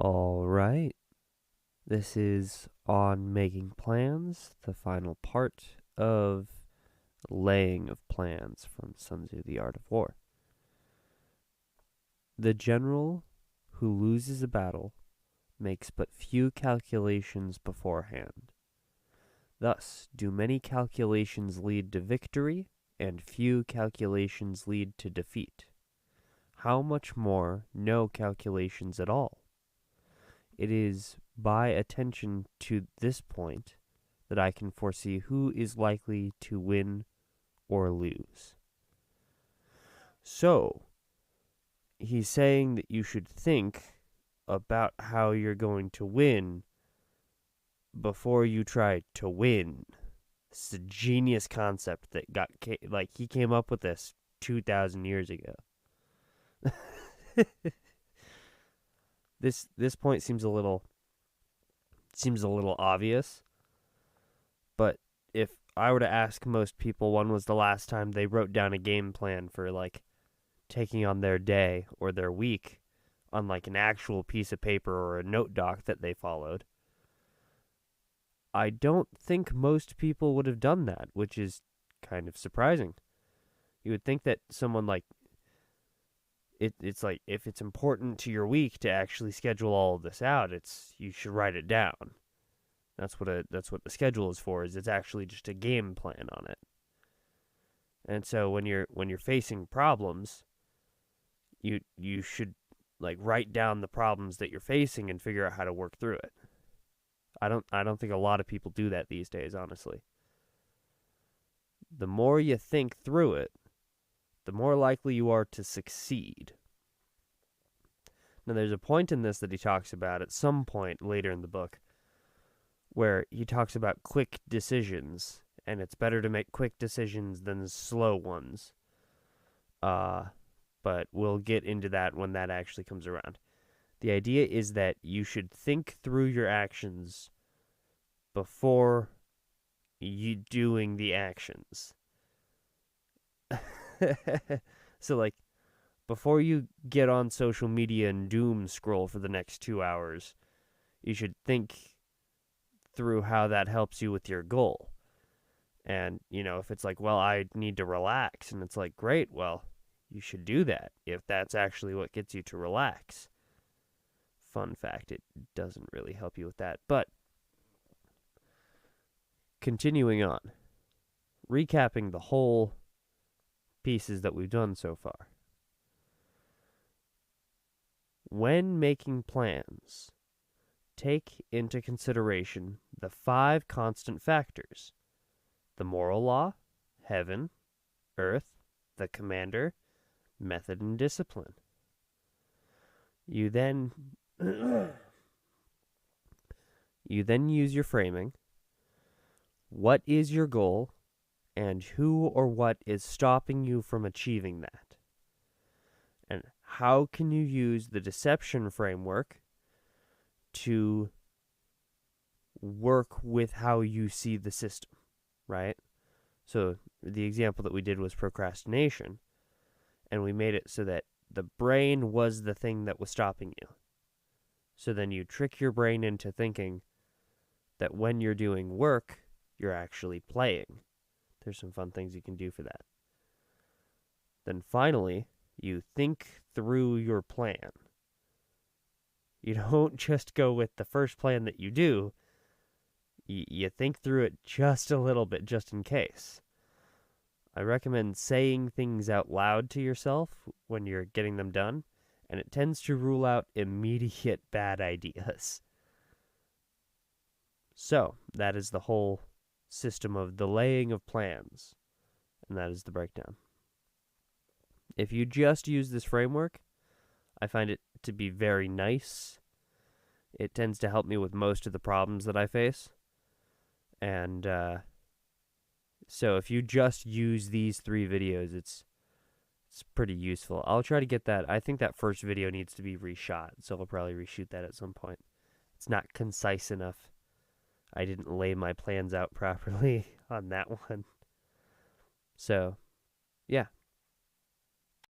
All right. This is on making plans, the final part of laying of plans from Sun Tzu, The Art of War. The general who loses a battle makes but few calculations beforehand. Thus, do many calculations lead to victory, and few calculations lead to defeat. How much more no calculations at all? It is by attention to this point that I can foresee who is likely to win or lose. So, he's saying that you should think about how you're going to win before you try to win. It's a genius concept that he came up with this 2,000 years ago. This point seems a little obvious, but if I were to ask most people when was the last time they wrote down a game plan for taking on their day or their week on an actual piece of paper or a note doc that they followed, I don't think most people would have done that, which is kind of surprising. You would think that someone it's like if it's important to your week to actually schedule all of this out, you should write it down. That's what the schedule is for. Is it's actually just a game plan on it. And so when you're facing problems, you should write down the problems that you're facing and figure out how to work through it. I don't think a lot of people do that these days, honestly. The more you think through it, the more likely you are to succeed. Now, there's a point in this that he talks about at some point later in the book where he talks about quick decisions, and it's better to make quick decisions than slow ones. But we'll get into that when that actually comes around. The idea is that you should think through your actions before you doing the actions. So, before you get on social media and doom scroll for the next 2 hours, you should think through how that helps you with your goal. And, if it's I need to relax, and it's great, well, you should do that if that's actually what gets you to relax. Fun fact, it doesn't really help you with that. But continuing on, recapping the whole pieces that we've done so far. When making plans, take into consideration the 5 constant factors: the moral law, heaven, earth, the commander, method, and discipline. You then use your framing. What is your goal, and who or what is stopping you from achieving that? And how can you use the deception framework to work with how you see the system, right? So the example that we did was procrastination, and we made it so that the brain was the thing that was stopping you. So then you trick your brain into thinking that when you're doing work, you're actually playing. There's some fun things you can do for that. Then finally, you think through your plan. You don't just go with the first plan that you do. You think through it just a little bit, just in case. I recommend saying things out loud to yourself when you're getting them done, and it tends to rule out immediate bad ideas. So, that is the whole system of the laying of plans, and that is the breakdown. If you just use this framework, I find it to be very nice. It tends to help me with most of the problems that I face. And so if you just use these 3 videos, it's pretty useful. I'll try to get that. I think that first video needs to be reshot, so I'll probably reshoot that at some point. It's not concise enough. I didn't lay my plans out properly on that one. So, yeah,